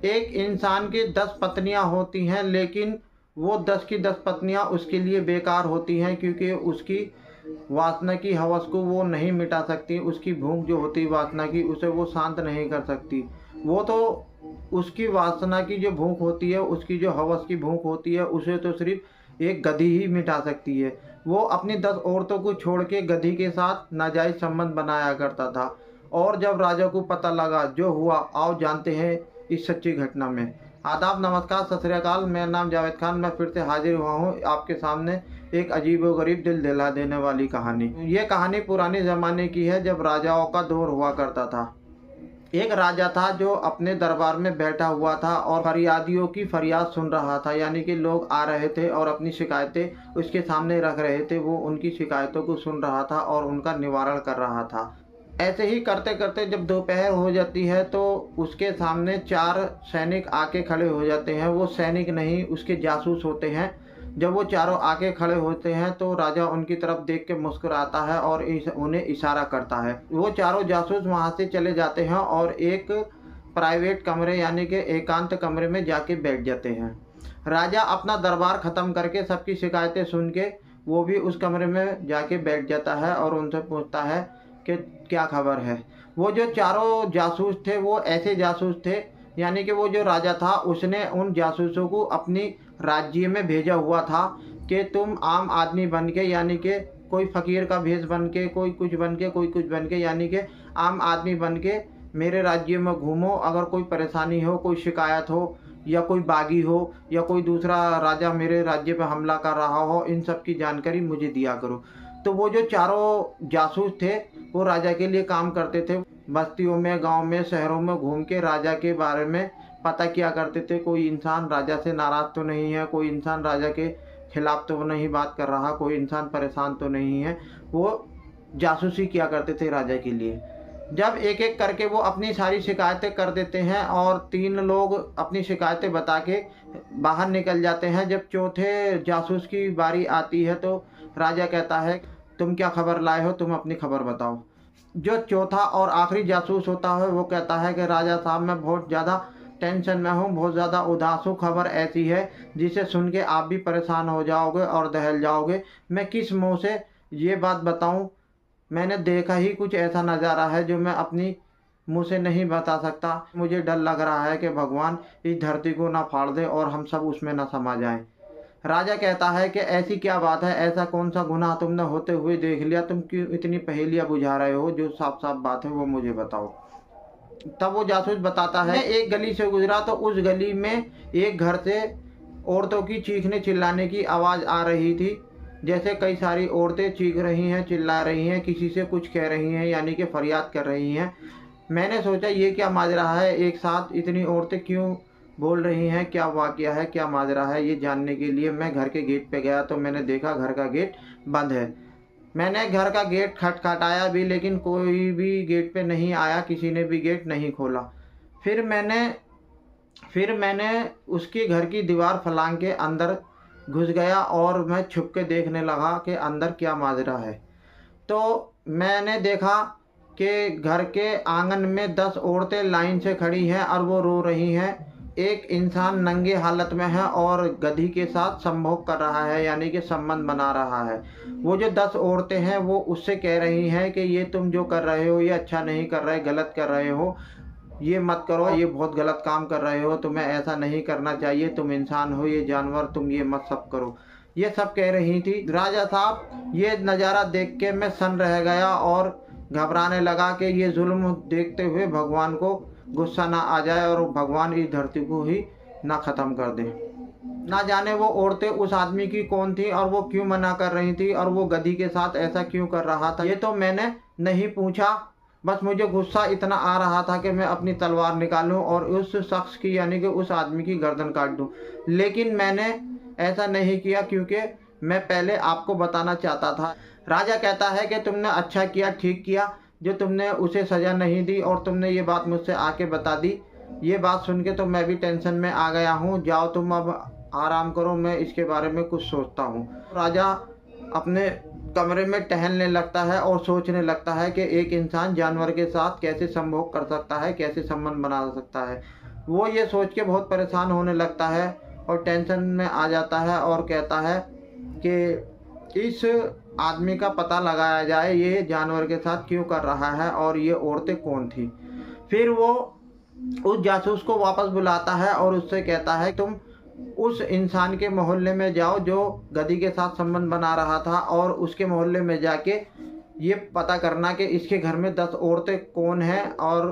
एक इंसान की 10 पत्नियां होती हैं, लेकिन वो 10 की 10 पत्नियां उसके लिए बेकार होती हैं, क्योंकि उसकी वासना की हवस को वो नहीं मिटा सकती। उसकी भूख जो होती है वासना की, उसे वो शांत नहीं कर सकती। वो तो उसकी वासना की जो भूख होती है, उसकी जो हवस की भूख होती है, उसे तो सिर्फ एक गधी ही मिटा सकती है। वो अपनी 10 औरतों को छोड़ के गधी के साथ नाजायज संबंध बनाया करता था। और जब राजा को पता लगा जो हुआ, आओ जानते हैं इस सच्ची घटना में। आदाब, नमस्कार, सत श्री अकाल। मेरा नाम जावेद खान। मैं फिर से हाजिर हुआ हूँ आपके सामने एक अजीबोगरीब दिल दिला देने वाली कहानी। ये कहानी पुराने ज़माने की है, जब राजाओं का दौर हुआ करता था। एक राजा था जो अपने दरबार में बैठा हुआ था और फरियादियों की फरियाद सुन रहा था। यानी कि लोग आ रहे थे और अपनी शिकायतें उसके सामने रख रहे थे। वो उनकी शिकायतों को सुन रहा था और उनका निवारण कर रहा था। ऐसे ही करते करते जब दोपहर हो जाती है तो उसके सामने 4 सैनिक आके खड़े हो जाते हैं। वो सैनिक नहीं, उसके जासूस होते हैं। जब वो चारों आके खड़े होते हैं तो राजा उनकी तरफ देख के मुस्कुराता है और उन्हें इशारा करता है। वो चारों जासूस वहाँ से चले जाते हैं और एक प्राइवेट कमरे यानी कि एकांत कमरे में जाके बैठ जाते हैं। राजा अपना दरबार ख़त्म करके सबकी शिकायतें सुन के वो भी उस कमरे में जाके बैठ जाता है और उनसे पूछता है कि क्या खबर है। वो जो चारों जासूस थे वो ऐसे जासूस थे, यानी कि वो जो राजा था उसने उन जासूसों को अपनी राज्य में भेजा हुआ था कि तुम आम आदमी बन के, यानी कि कोई फ़कीर का भेष बन के, कोई कुछ बन के, कोई कुछ बन के, यानी कि आम आदमी बन के मेरे राज्य में घूमो। अगर कोई परेशानी हो, कोई शिकायत हो, या कोई बागी हो, या कोई दूसरा राजा मेरे राज्य पर हमला कर रहा हो, इन सब की जानकारी मुझे दिया करो। तो वो जो चारों जासूस थे वो राजा के लिए काम करते थे। बस्तियों में, गांव में, शहरों में घूम के राजा के बारे में पता किया करते थे। कोई इंसान राजा से नाराज़ तो नहीं है, कोई इंसान राजा के खिलाफ तो नहीं बात कर रहा, कोई इंसान परेशान तो नहीं है। वो जासूसी किया करते थे राजा के लिए। जब एक एक करके वो अपनी सारी शिकायतें कर देते हैं और 3 लोग अपनी शिकायतें बता के बाहर निकल जाते हैं। जब चौथे जासूस की बारी आती है तो राजा कहता है, तुम क्या खबर लाए हो, तुम अपनी खबर बताओ। जो चौथा और आखिरी जासूस होता है वो कहता है कि राजा साहब, मैं बहुत ज़्यादा टेंशन में हूँ, बहुत ज़्यादा उदास हूँ। खबर ऐसी है जिसे सुन के आप भी परेशान हो जाओगे और दहल जाओगे। मैं किस मुँह से ये बात बताऊँ। मैंने देखा ही कुछ ऐसा नज़ारा है जो मैं अपनी मुँह से नहीं बता सकता। मुझे डर लग रहा है कि भगवान इस धरती को ना फाड़ दे और हम सब उसमें ना समा जाएं। राजा कहता है कि ऐसी क्या बात है, ऐसा कौन सा गुनाह तुमने होते हुए देख लिया, तुम क्यों इतनी पहेलियां बुझा रहे हो, जो साफ साफ बात है वो मुझे बताओ। तब वो जासूस बताता है, मैं एक गली से गुजरा तो उस गली में एक घर से औरतों की चीखने चिल्लाने की आवाज़ आ रही थी। जैसे कई सारी औरतें चीख रही हैं, चिल्ला रही हैं, किसी से कुछ कह रही हैं, यानी कि फरियाद कर रही हैं। मैंने सोचा ये क्या माजरा है, एक साथ इतनी औरतें क्यों बोल रही हैं, क्या वाकया है, क्या माजरा है। ये जानने के लिए मैं घर के गेट पे गया तो मैंने देखा घर का गेट बंद है। मैंने घर का गेट खटखटाया भी, लेकिन कोई भी गेट पे नहीं आया, किसी ने भी गेट नहीं खोला। फिर मैंने उसकी घर की दीवार फलांग के अंदर घुस गया और मैं छुप के देखने लगा कि अंदर क्या माजरा है। तो मैंने देखा कि घर के आंगन में 10 औरतें लाइन से खड़ी हैं और वो रो रही हैं। एक इंसान नंगे हालत में है और गधी के साथ संभोग कर रहा है, यानी कि संबंध बना रहा है। वो जो 10 औरतें हैं वो उससे कह रही हैं कि ये तुम जो कर रहे हो ये अच्छा नहीं कर रहे, गलत कर रहे हो, ये मत करो, ये बहुत गलत काम कर रहे हो, तुम्हें ऐसा नहीं करना चाहिए, तुम इंसान हो, ये जानवर, तुम ये मत सब करो। ये सब कह रही थी। राजा साहब, ये नज़ारा देख के मैं सन्न रह गया और घबराने लगा कि ये जुल्म देखते हुए भगवान को गुस्सा ना आ जाए और भगवान इस धरती को ही ना ख़त्म कर दे। ना जाने वो औरतें उस आदमी की कौन थी और वो क्यों मना कर रही थी और वो गधी के साथ ऐसा क्यों कर रहा था, ये तो मैंने नहीं पूछा। बस मुझे गुस्सा इतना आ रहा था कि मैं अपनी तलवार निकालूं और उस शख्स की, यानी कि उस आदमी की गर्दन काट दूं। लेकिन मैंने ऐसा नहीं किया क्योंकि मैं पहले आपको बताना चाहता था। राजा कहता है कि तुमने अच्छा किया, ठीक किया जो तुमने उसे सज़ा नहीं दी और तुमने ये बात मुझसे आके बता दी। ये बात सुन के तो मैं भी टेंशन में आ गया हूँ। जाओ तुम अब आराम करो, मैं इसके बारे में कुछ सोचता हूँ। राजा अपने कमरे में टहलने लगता है और सोचने लगता है कि एक इंसान जानवर के साथ कैसे संभोग कर सकता है, कैसे संबंध बना सकता है। वो ये सोच के बहुत परेशान होने लगता है और टेंशन में आ जाता है और कहता है कि इस आदमी का पता लगाया जाए, ये जानवर के साथ क्यों कर रहा है और ये औरतें कौन थी। फिर वो उस जासूस को वापस बुलाता है और उससे कहता है तुम उस इंसान के मोहल्ले में जाओ जो गधी के साथ संबंध बना रहा था, और उसके मोहल्ले में जाके ये पता करना कि इसके घर में 10 औरतें कौन हैं और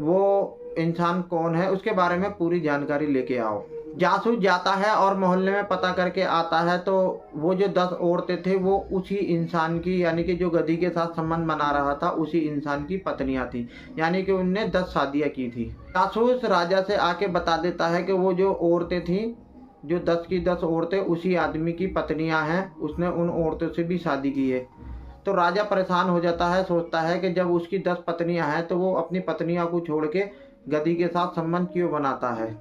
वो इंसान कौन है, उसके बारे में पूरी जानकारी लेके आओ। जासूस जाता है और मोहल्ले में पता करके आता है तो वो जो 10 औरतें थे वो उसी इंसान की, यानी कि जो गधी के साथ संबंध बना रहा था उसी इंसान की पत्नियां थी, यानी कि उनने 10 शादियां की थी। जासूस राजा से आके बता देता है कि वो जो औरतें थी, जो 10 की 10 औरतें उसी आदमी की पत्नियां हैं, उसने उन औरतों से भी शादी की है। तो राजा परेशान हो जाता है, सोचता है कि जब उसकी 10 पत्नियां हैं तो वो अपनी पत्नियों को छोड़ के गधी के साथ संबंध क्यों बनाता है।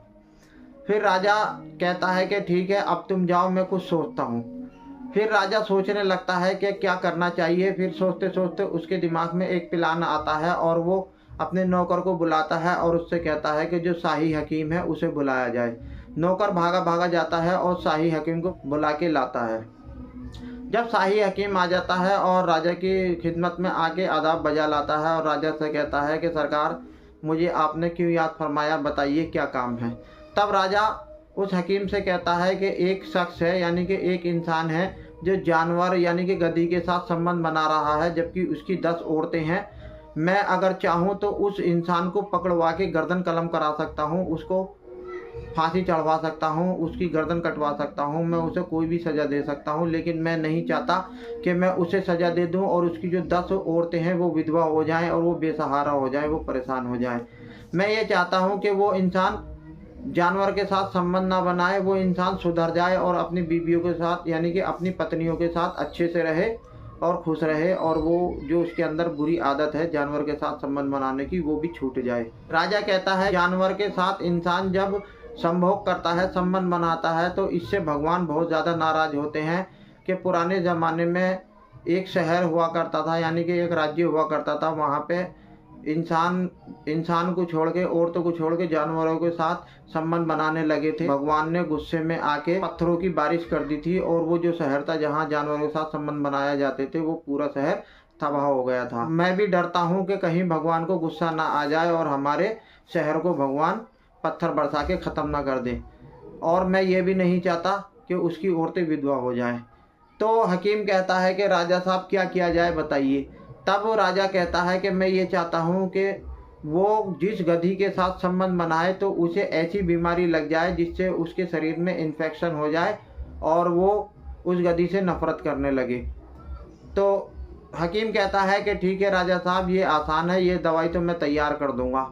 फिर राजा कहता है कि ठीक है, अब तुम जाओ, मैं कुछ सोचता हूँ। फिर राजा सोचने लगता है कि क्या करना चाहिए। फिर सोचते सोचते उसके दिमाग में एक प्लान आता है और वो अपने नौकर को बुलाता है और उससे कहता है कि जो शाही हकीम है उसे बुलाया जाए। नौकर भागा भागा जाता है और शाही हकीम को बुला के लाता है। जब शाही हकीम आ जाता है और राजा की खिदमत में आके आदाब बजा लाता है और राजा से कहता है कि सरकार, मुझे आपने क्यों याद फरमाया, बताइए क्या काम है। तब राजा उस हकीम से कहता है कि एक शख्स है, यानी कि एक इंसान है जो जानवर यानी कि गधी के साथ संबंध बना रहा है, जबकि उसकी 10 औरतें हैं। मैं अगर चाहूँ तो उस इंसान को पकड़वा के गर्दन कलम करा सकता हूँ, उसको फांसी चढ़वा सकता हूँ, उसकी गर्दन कटवा सकता हूँ, मैं उसे कोई भी सज़ा दे सकता हूँ। लेकिन मैं नहीं चाहता कि मैं उसे सज़ा दे दूँ और उसकी जो 10 औरतें हैं वो विधवा हो जाएं और वो बेसहारा हो जाएं, वो परेशान हो जाएं। मैं ये चाहता हूँ कि वो इंसान जानवर के साथ संबंध ना बनाए, वो इंसान सुधर जाए और अपनी बीवियों के साथ, यानी कि अपनी पत्नियों के साथ अच्छे से रहे और खुश रहे, और वो जो उसके अंदर बुरी आदत है जानवर के साथ संबंध बनाने की, वो भी छूट जाए। राजा कहता है जानवर के साथ इंसान जब संभोग करता है, संबंध बनाता है, तो इससे भगवान बहुत ज़्यादा नाराज़ होते हैं। कि पुराने ज़माने में एक शहर हुआ करता था, यानी कि एक राज्य हुआ करता था, वहाँ पे इंसान को छोड़ के, औरतों को छोड़ के जानवरों के साथ संबंध बनाने लगे थे। भगवान ने गुस्से में आके पत्थरों की बारिश कर दी थी और वो जो शहर था जहाँ जानवरों के साथ संबंध बनाया जाते थे, वो पूरा शहर तबाह हो गया था। मैं भी डरता हूँ कि कहीं भगवान को गुस्सा ना आ जाए और हमारे शहर को भगवान पत्थर बरसा के ख़त्म ना कर दे, और मैं ये भी नहीं चाहता कि उसकी औरतें विधवा हो जाएं। तो हकीम कहता है कि राजा साहब क्या किया जाए, बताइए। तब वो राजा कहता है कि मैं ये चाहता हूँ कि वो जिस गधी के साथ संबंध बनाए तो उसे ऐसी बीमारी लग जाए जिससे उसके शरीर में इन्फेक्शन हो जाए और वो उस गधी से नफरत करने लगे। तो हकीम कहता है कि ठीक है राजा साहब, ये आसान है, ये दवाई तो मैं तैयार कर दूंगा।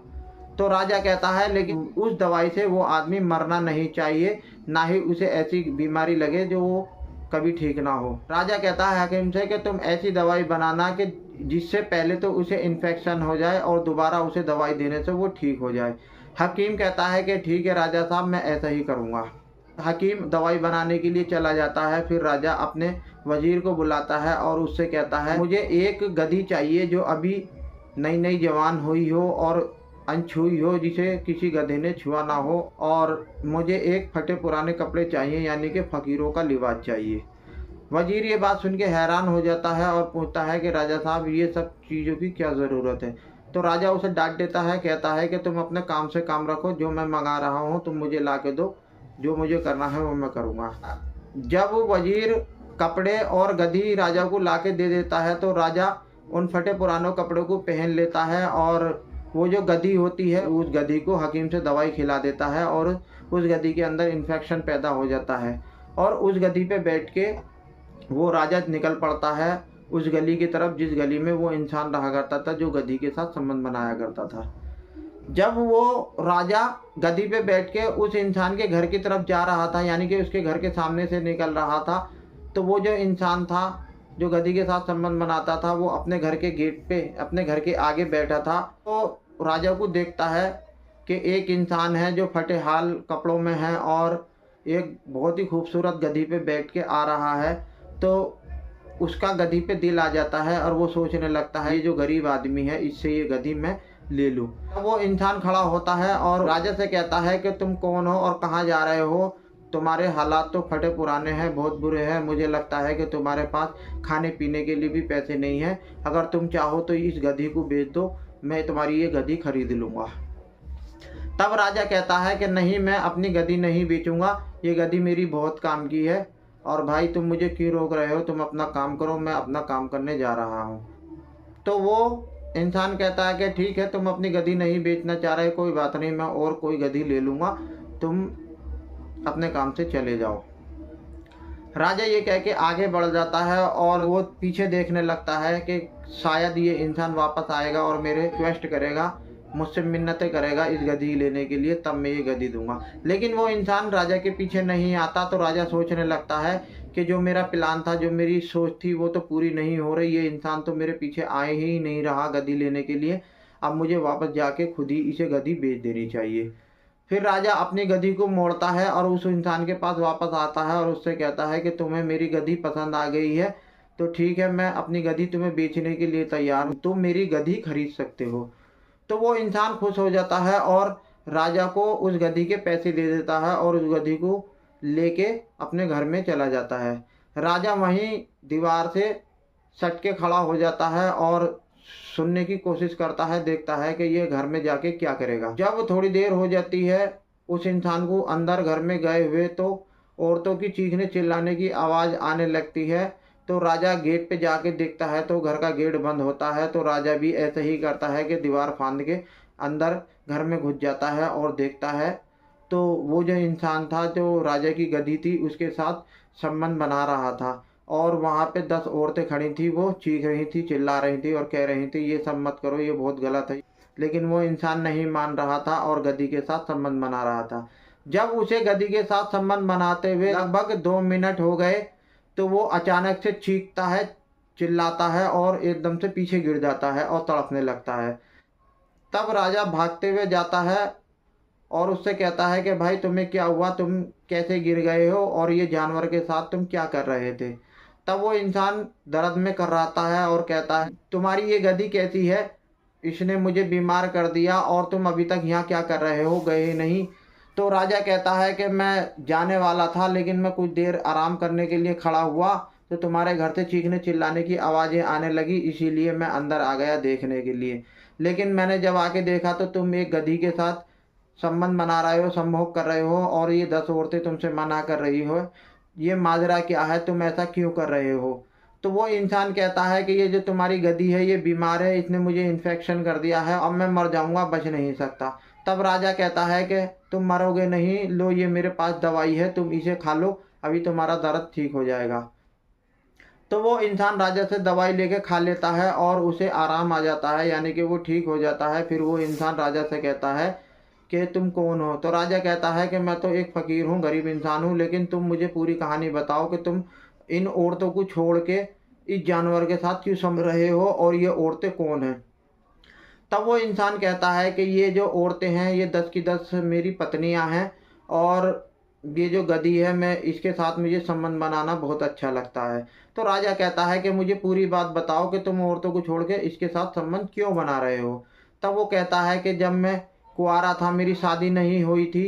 तो राजा कहता है लेकिन उस दवाई से वो आदमी मरना नहीं चाहिए, ना ही उसे ऐसी बीमारी लगे जो वो कभी ठीक ना हो। राजा कहता है हकीम से कि तुम ऐसी दवाई बनाना कि जिससे पहले तो उसे इन्फेक्शन हो जाए और दोबारा उसे दवाई देने से वो ठीक हो जाए। हकीम कहता है कि ठीक है राजा साहब, मैं ऐसा ही करूँगा। हकीम दवाई बनाने के लिए चला जाता है। फिर राजा अपने वजीर को बुलाता है और उससे कहता है मुझे एक गधी चाहिए जो अभी नई नई जवान हुई हो और अनछुई हो, जिसे किसी गधे ने छुआ ना हो, और मुझे एक फटे पुराने कपड़े चाहिए, यानी कि फ़कीरों का लिबास चाहिए। वजीर ये बात सुन के हैरान हो जाता है और पूछता है कि राजा साहब, ये सब चीज़ों की क्या ज़रूरत है। तो राजा उसे डांट देता है, कहता है कि तुम अपने काम से काम रखो, जो मैं मंगा रहा हूँ तुम मुझे ला के दो, जो मुझे करना है वो मैं करूँगा। जब वजीर कपड़े और गधी राजा को ला के दे देता है तो राजा उन फटे पुरानों कपड़ों को पहन लेता है और वो जो गधी होती है उस गधी को हकीम से दवाई खिला देता है और उस गधी के अंदर इन्फेक्शन पैदा हो जाता है। और उस गधी पे बैठ के वो राजा निकल पड़ता है उस गली की तरफ जिस गली में वो इंसान रहा करता था जो गधी के साथ संबंध बनाया करता था। जब वो राजा गधी पे बैठ के उस इंसान के घर की तरफ जा रहा था, यानी कि उसके घर के सामने से निकल रहा था, तो वो जो इंसान था जो गधी के साथ संबंध बनाता था वो अपने घर के गेट पे, अपने घर के आगे बैठा था। तो राजा को देखता है कि एक इंसान है जो फटे हाल कपड़ों में है और एक बहुत ही खूबसूरत गधी पे बैठ के आ रहा है। तो उसका गधी पे दिल आ जाता है और वो सोचने लगता है ये जो गरीब आदमी है इससे ये गधी मैं ले लूँ। तब वो इंसान खड़ा होता है और राजा से कहता है कि तुम कौन हो और कहाँ जा रहे हो? तुम्हारे हालात तो फटे पुराने हैं, बहुत बुरे हैं। मुझे लगता है कि तुम्हारे पास खाने पीने के लिए भी पैसे नहीं हैं। अगर तुम चाहो तो इस गधी को बेच दो, मैं तुम्हारी ये गधी खरीद लूँगा। तब राजा कहता है कि नहीं, मैं अपनी गधी नहीं बेचूंगा, ये गधी मेरी बहुत काम की है। और भाई तुम मुझे क्यों रोक रहे हो? तुम अपना काम करो, मैं अपना काम करने जा रहा हूँ। तो वो इंसान कहता है कि ठीक है, तुम अपनी गधी नहीं बेचना चाह रहे, कोई बात नहीं, मैं और कोई गधी ले लूँगा, तुम अपने काम से चले जाओ। राजा ये कह के आगे बढ़ जाता है और वो पीछे देखने लगता है कि शायद ये इंसान वापस आएगा और मेरे रिक्वेस्ट करेगा, मुझसे मिन्नतें करेगा इस गधी लेने के लिए, तब मैं ये गधी दूंगा। लेकिन वो इंसान राजा के पीछे नहीं आता। तो राजा सोचने लगता है कि जो मेरा प्लान था, जो मेरी सोच थी, वो तो पूरी नहीं हो रही। ये इंसान तो मेरे पीछे आए ही नहीं रहा गधी लेने के लिए। अब मुझे वापस जाके खुद ही इसे गधी बेच देनी चाहिए। फिर राजा अपनी गधी को मोड़ता है और उस इंसान के पास वापस आता है और उससे कहता है कि तुम्हें मेरी गधी पसंद आ गई है, तो ठीक है, मैं अपनी गधी तुम्हें बेचने के लिए तैयार हूँ, तुम मेरी गधी खरीद सकते हो। तो वो इंसान खुश हो जाता है और राजा को उस गधी के पैसे दे देता है और उस गधी को लेके अपने घर में चला जाता है। राजा वहीं दीवार से सट के खड़ा हो जाता है और सुनने की कोशिश करता है, देखता है कि ये घर में जाके क्या करेगा। जब थोड़ी देर हो जाती है उस इंसान को अंदर घर में गए हुए, तो औरतों की चीखने चिल्लाने की आवाज़ आने लगती है। तो राजा गेट पे जाके देखता है तो घर का गेट बंद होता है। तो राजा भी ऐसे ही करता है कि दीवार फांद के अंदर घर में घुस जाता है और देखता है तो वो जो इंसान था, जो राजा की गधी थी, उसके साथ संबंध बना रहा था। और वहाँ पे 10 औरतें खड़ी थी, वो चीख रही थी, चिल्ला रही थी और कह रही थी ये सब मत करो, ये बहुत गलत है। लेकिन वो इंसान नहीं मान रहा था और गधी के साथ संबंध बना रहा था। जब उसे गधी के साथ संबंध बनाते हुए लगभग 2 मिनट हो गए तो वो अचानक से चीखता है, चिल्लाता है और एकदम से पीछे गिर जाता है और तड़पने लगता है। तब राजा भागते हुए जाता है और उससे कहता है कि भाई तुम्हें क्या हुआ, तुम कैसे गिर गए हो और ये जानवर के साथ तुम क्या कर रहे थे? तब वो इंसान दर्द में कराता है और कहता है तुम्हारी ये गधी कैसी है, इसने मुझे बीमार कर दिया और तुम अभी तक यहाँ क्या कर रहे हो, गए ही नहीं। तो राजा कहता है कि मैं जाने वाला था, लेकिन मैं कुछ देर आराम करने के लिए खड़ा हुआ तो तुम्हारे घर से चीखने चिल्लाने की आवाज़ें आने लगी, इसीलिए मैं अंदर आ गया देखने के लिए। लेकिन मैंने जब आके देखा तो तुम एक गधी के साथ संबंध बना रहे हो, संभोग कर रहे हो और ये 10 औरतें तुमसे मना कर रही हो। ये माजरा क्या है, तुम ऐसा क्यों कर रहे हो? तो वो इंसान कहता है कि ये जो तुम्हारी गधी है ये बीमार है, इसने मुझे इन्फेक्शन कर दिया है, अब मैं मर जाऊंगा, बच नहीं सकता। तब राजा कहता है कि तुम मरोगे नहीं, लो ये मेरे पास दवाई है, तुम इसे खा लो, अभी तुम्हारा दर्द ठीक हो जाएगा। तो वो इंसान राजा से दवाई लेके खा लेता है और उसे आराम आ जाता है, यानी कि वो ठीक हो जाता है। फिर वो इंसान राजा से कहता है कि तुम कौन हो? तो राजा कहता है कि मैं तो एक फ़कीर हूँ, गरीब इंसान हूँ, लेकिन तुम मुझे पूरी कहानी बताओ कि तुम इन औरतों को छोड़ के इस जानवर के साथ क्यों सम रहे हो और ये औरतें कौन हैं? तब वो इंसान कहता है कि ये जो औरतें हैं ये 10 की 10 मेरी पत्नियां हैं और ये जो गधी है मैं इसके साथ मुझे संबंध बनाना बहुत अच्छा लगता है। तो राजा कहता है कि मुझे पूरी बात बताओ कि तुम औरतों को छोड़ के इसके साथ संबंध क्यों बना रहे हो? तब वो कहता है कि जब मैं कुंवारा था, मेरी शादी नहीं हुई थी,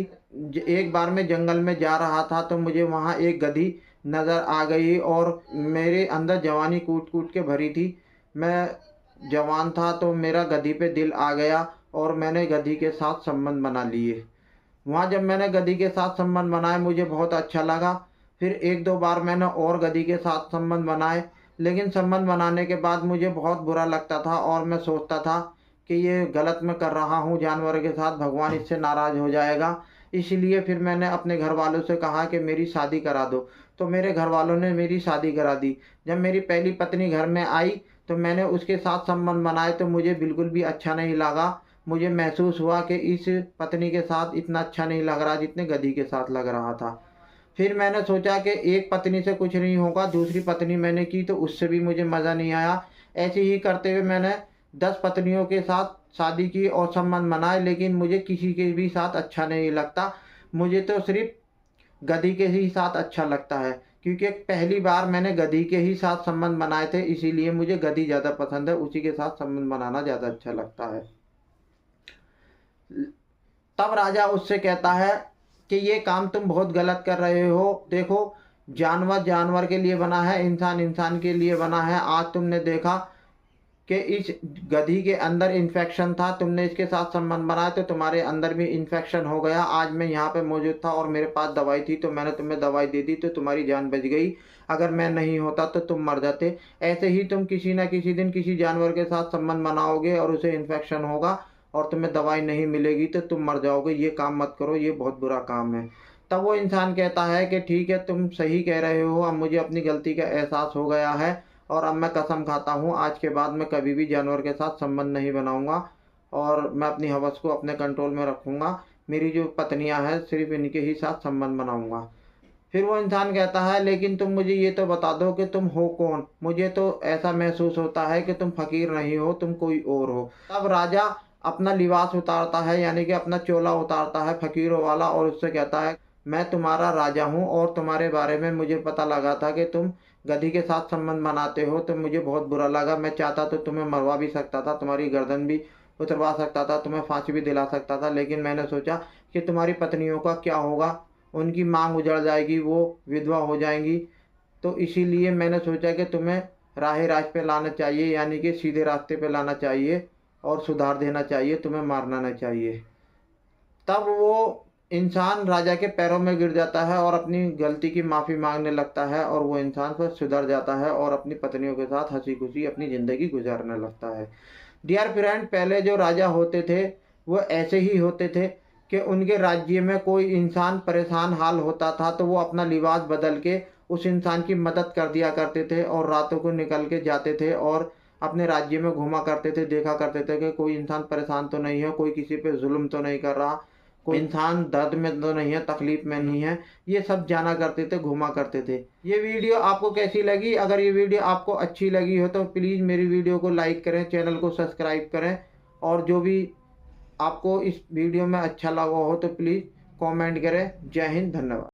एक बार मैं जंगल में जा रहा था तो मुझे वहाँ एक गधी नज़र आ गई और मेरे अंदर जवानी कूट कूट के भरी थी। मैं जवान था तो मेरा गधी पे दिल आ गया और मैंने गधी के साथ संबंध बना लिए। वहाँ जब मैंने गधी के साथ संबंध बनाए मुझे बहुत अच्छा लगा। फिर एक दो बार मैंने और गधी के साथ संबंध बनाए, लेकिन संबंध बनाने के बाद मुझे बहुत बुरा लगता था और मैं सोचता था कि ये गलत मैं कर रहा हूँ जानवर के साथ, भगवान इससे नाराज़ हो जाएगा। इसलिए फिर मैंने अपने घर वालों से कहा कि मेरी शादी करा दो। तो मेरे घर वालों ने मेरी शादी करा दी। जब मेरी पहली पत्नी घर में आई तो मैंने उसके साथ संबंध बनाए तो मुझे बिल्कुल भी अच्छा नहीं लगा। मुझे महसूस हुआ कि इस पत्नी के साथ इतना अच्छा नहीं लग रहा जितने गधी के साथ लग रहा था। फिर मैंने सोचा कि एक पत्नी से कुछ नहीं होगा, दूसरी पत्नी मैंने की तो उससे भी मुझे मज़ा नहीं आया। ऐसे ही करते हुए मैंने 10 पत्नियों के साथ शादी की और संबंध बनाए, लेकिन मुझे किसी के भी साथ अच्छा नहीं लगता। मुझे तो सिर्फ गधी के ही साथ अच्छा लगता है, क्योंकि पहली बार मैंने गधी के ही साथ संबंध बनाए थे, इसीलिए मुझे गधी ज़्यादा पसंद है, उसी के साथ संबंध बनाना ज़्यादा अच्छा लगता है। तब राजा उससे कहता है कि ये काम तुम बहुत गलत कर रहे हो। देखो, जानवर जानवर के लिए बना है, इंसान इंसान के लिए बना है। आज तुमने देखा कि इस गधी के अंदर इन्फेक्शन था, तुमने इसके साथ संबंध बनाया तो तुम्हारे अंदर भी इन्फेक्शन हो गया। आज मैं यहाँ पे मौजूद था और मेरे पास दवाई थी तो मैंने तुम्हें दवाई दे दी तो तुम्हारी जान बच गई। अगर मैं नहीं होता तो तुम मर जाते। ऐसे ही तुम किसी ना किसी दिन किसी जानवर के साथ संबंध बनाओगे और उसे इन्फेक्शन होगा और तुम्हें दवाई नहीं मिलेगी तो तुम मर जाओगे। ये काम मत करो, ये बहुत बुरा काम है। तब वो इंसान कहता है कि ठीक है, तुम सही कह रहे हो, अब मुझे अपनी गलती का एहसास हो गया है और अब मैं कसम खाता हूँ आज के बाद मैं कभी भी जानवर के साथ संबंध नहीं बनाऊंगा और मैं अपनी हवस को अपने कंट्रोल में रखूंगा। मेरी जो पत्नियां हैं सिर्फ इनके ही साथ संबंध बनाऊंगा। फिर वो इंसान कहता है लेकिन तुम मुझे ये तो बता दो कि तुम हो कौन। मुझे तो ऐसा महसूस होता है कि तुम फकीर नहीं हो, तुम कोई और हो। तब राजा अपना लिबास उतारता है, यानी कि अपना चोला उतारता है फकीरों वाला, और उससे कहता है मैं तुम्हारा राजा हूँ और तुम्हारे बारे में मुझे पता लगा था कि तुम गधी के साथ संबंध बनाते हो तो मुझे बहुत बुरा लगा। मैं चाहता तो तुम्हें मरवा भी सकता था, तुम्हारी गर्दन भी उतरवा सकता था, तुम्हें फांसी भी दिला सकता था, लेकिन मैंने सोचा कि तुम्हारी पत्नियों का क्या होगा, उनकी मांग उजड़ जाएगी, वो विधवा हो जाएंगी। तो इसीलिए मैंने सोचा कि तुम्हें राह राज पे लाना चाहिए, यानी कि सीधे रास्ते पे लाना चाहिए और सुधार देना चाहिए, तुम्हें मारना नहीं चाहिए। तब वो इंसान राजा के पैरों में गिर जाता है और अपनी गलती की माफ़ी मांगने लगता है और वो इंसान फिर सुधर जाता है और अपनी पत्नियों के साथ हंसी खुशी अपनी ज़िंदगी गुजारने लगता है। डियर फ्रेंड, पहले जो राजा होते थे वो ऐसे ही होते थे कि उनके राज्य में कोई इंसान परेशान हाल होता था तो वो अपना लिबास बदल के उस इंसान की मदद कर दिया करते थे और रातों को निकल के जाते थे और अपने राज्य में घूमा करते थे, देखा करते थे कि कोई इंसान परेशान तो नहीं है, कोई किसी पे जुल्म तो नहीं कर रहा, कोई इंसान दर्द में तो नहीं है, तकलीफ में नहीं है। ये सब जाना करते थे, घूमा करते थे। ये वीडियो आपको कैसी लगी? अगर ये वीडियो आपको अच्छी लगी हो तो प्लीज़ मेरी वीडियो को लाइक करें, चैनल को सब्सक्राइब करें और जो भी आपको इस वीडियो में अच्छा लगा हो तो प्लीज़ कमेंट करें। जय हिंद, धन्यवाद।